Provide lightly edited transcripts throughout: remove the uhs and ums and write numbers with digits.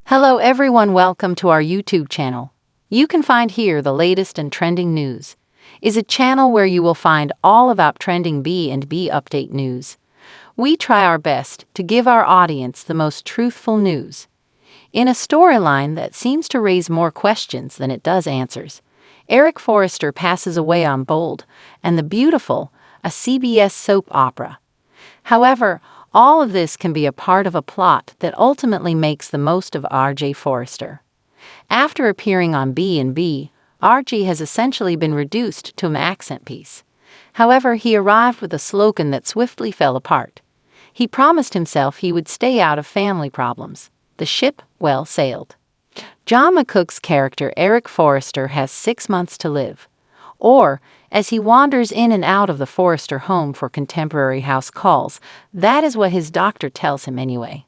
Hello everyone, welcome to our YouTube channel. You can find here the latest and trending news. Is a channel where you will find all about trending B&B update news. We try our best to give our audience the most truthful news. In a storyline that seems to raise more questions than it does answers, Eric Forrester passes away on Bold and the Beautiful, a CBS soap opera. However, all of this can be a part of a plot that ultimately makes the most of R.J. Forrester. After appearing on B&B, R.J. has essentially been reduced to an accent piece. However, he arrived with a slogan that swiftly fell apart. He promised himself he would stay out of family problems. The ship well sailed. John McCook's character Eric Forrester has 6 months to live. Or, as he wanders in and out of the Forrester home for contemporary house calls, that is what his doctor tells him anyway.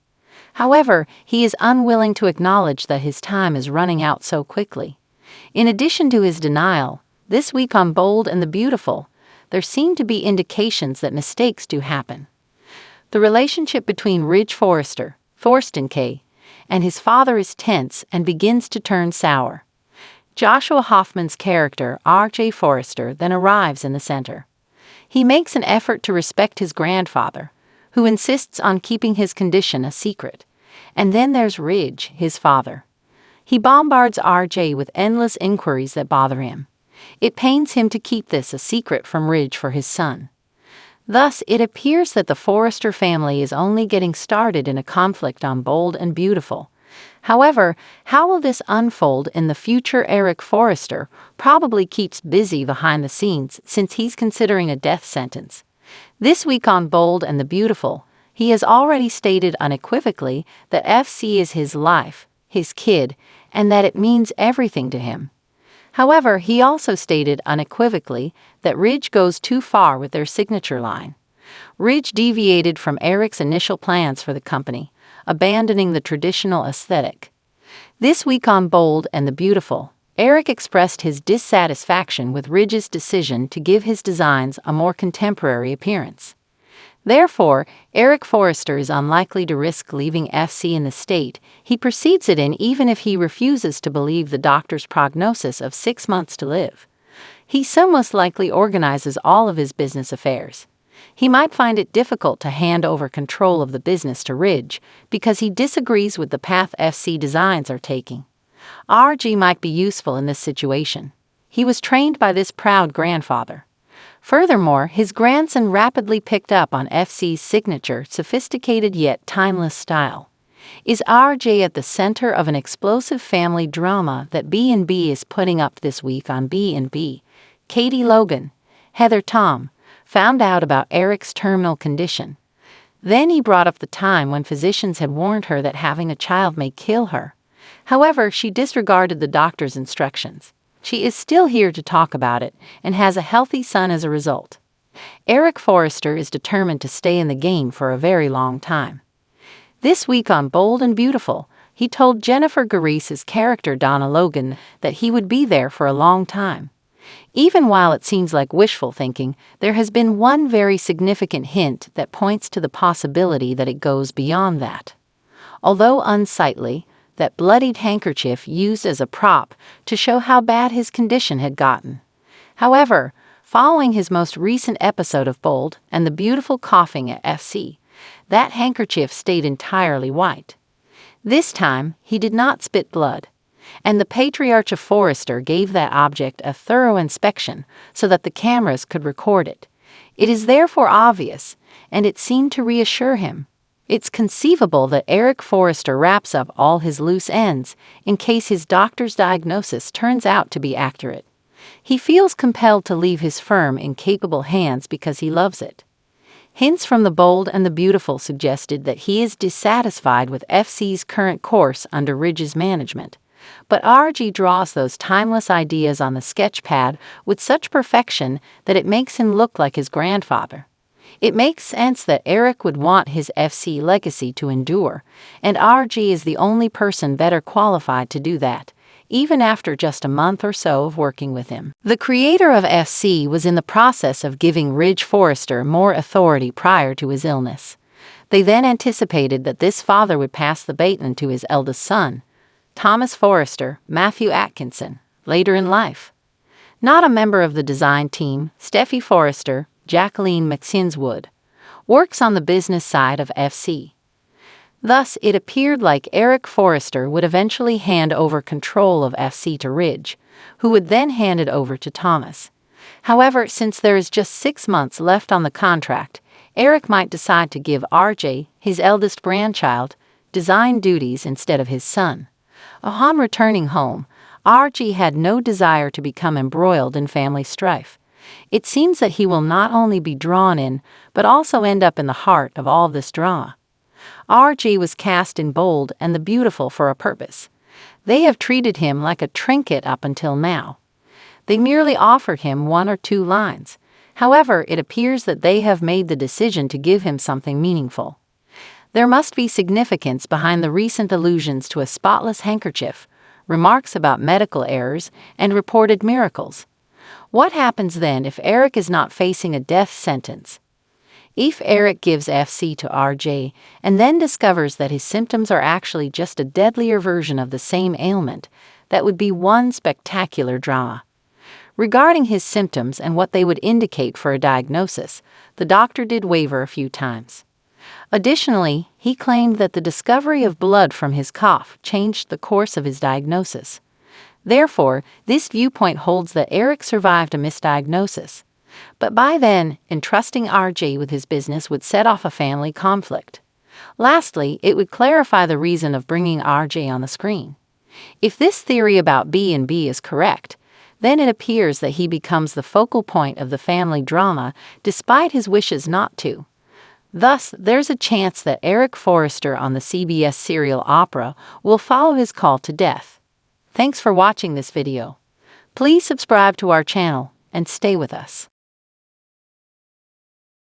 However, he is unwilling to acknowledge that his time is running out so quickly. In addition to his denial, this week on Bold and the Beautiful, there seem to be indications that mistakes do happen. The relationship between Ridge Forrester, Thorsten K., and his father is tense and begins to turn sour. Joshua Hoffman's character, R.J. Forrester, then arrives in the center. He makes an effort to respect his grandfather, who insists on keeping his condition a secret. And then there's Ridge, his father. He bombards R.J. with endless inquiries that bother him. It pains him to keep this a secret from Ridge for his son. Thus, it appears that the Forrester family is only getting started in a conflict on Bold and Beautiful. However, how will this unfold in the future? Eric Forrester probably keeps busy behind the scenes since he's considering a death sentence. This week on Bold and the Beautiful, he has already stated unequivocally that FC is his life, his kid, and that it means everything to him. However, he also stated unequivocally that Ridge goes too far with their signature line. Ridge deviated from Eric's initial plans for the company, abandoning the traditional aesthetic. This week on Bold and the Beautiful, Eric expressed his dissatisfaction with Ridge's decision to give his designs a more contemporary appearance. Therefore, Eric Forrester is unlikely to risk leaving FC in the state he precedes it in, even if he refuses to believe the doctor's prognosis of 6 months to live. He so most likely organizes all of his business affairs. He might find it difficult to hand over control of the business to Ridge because he disagrees with the path FC designs are taking. RG might be useful in this situation. He was trained by this proud grandfather. Furthermore, his grandson rapidly picked up on FC's signature, sophisticated yet timeless style. Is RJ at the center of an explosive family drama that B&B is putting up this week on B&B? Katie Logan, Heather Tom, found out about Eric's terminal condition. Then he brought up the time when physicians had warned her that having a child may kill her. However, she disregarded the doctor's instructions. She is still here to talk about it and has a healthy son as a result. Eric Forrester is determined to stay in the game for a very long time. This week on Bold and Beautiful, he told Jennifer Gareese's character Donna Logan that he would be there for a long time. Even while it seems like wishful thinking, there has been one very significant hint that points to the possibility that it goes beyond that. Although unsightly, that bloodied handkerchief used as a prop to show how bad his condition had gotten. However, following his most recent episode of Bold and the Beautiful coughing at FC, that handkerchief stayed entirely white. This time, he did not spit blood, and the patriarch of Forrester gave that object a thorough inspection so that the cameras could record it. It is therefore obvious, and it seemed to reassure him. It's conceivable that Eric Forrester wraps up all his loose ends in case his doctor's diagnosis turns out to be accurate. He feels compelled to leave his firm in capable hands because he loves it. Hints from the Bold and the Beautiful suggested that he is dissatisfied with FC's current course under Ridge's management. But RG draws those timeless ideas on the sketch pad with such perfection that it makes him look like his grandfather. It makes sense that Eric would want his FC legacy to endure, and RG is the only person better qualified to do that, even after just a month or so of working with him. The creator of FC was in the process of giving Ridge Forrester more authority prior to his illness. They then anticipated that this father would pass the baton to his eldest son, Thomas Forrester, Matthew Atkinson, later in life. Not a member of the design team, Steffi Forrester, Jacqueline McSinswood, works on the business side of FC. Thus, it appeared like Eric Forrester would eventually hand over control of FC to Ridge, who would then hand it over to Thomas. However, since there is just 6 months left on the contract, Eric might decide to give RJ, his eldest grandchild, design duties instead of his son. Upon returning home, RJ had no desire to become embroiled in family strife. It seems that he will not only be drawn in, but also end up in the heart of all this drama. RJ was cast in bold and the beautiful for a purpose. They have treated him like a trinket up until now. They merely offered him 1 or 2 lines. However, it appears that they have made the decision to give him something meaningful. There must be significance behind the recent allusions to a spotless handkerchief, remarks about medical errors, and reported miracles. What happens then if Eric is not facing a death sentence? If Eric gives FC to RJ and then discovers that his symptoms are actually just a deadlier version of the same ailment, that would be one spectacular drama. Regarding his symptoms and what they would indicate for a diagnosis, the doctor did waver a few times. Additionally, he claimed that the discovery of blood from his cough changed the course of his diagnosis. Therefore, this viewpoint holds that Eric survived a misdiagnosis. But by then, entrusting RJ with his business would set off a family conflict. Lastly, it would clarify the reason of bringing RJ on the screen. If this theory about B&B is correct, then it appears that he becomes the focal point of the family drama despite his wishes not to. Thus, there's a chance that Eric Forrester on the CBS serial Opera will follow his call to death. Thanks for watching this video. Please subscribe to our channel and stay with us.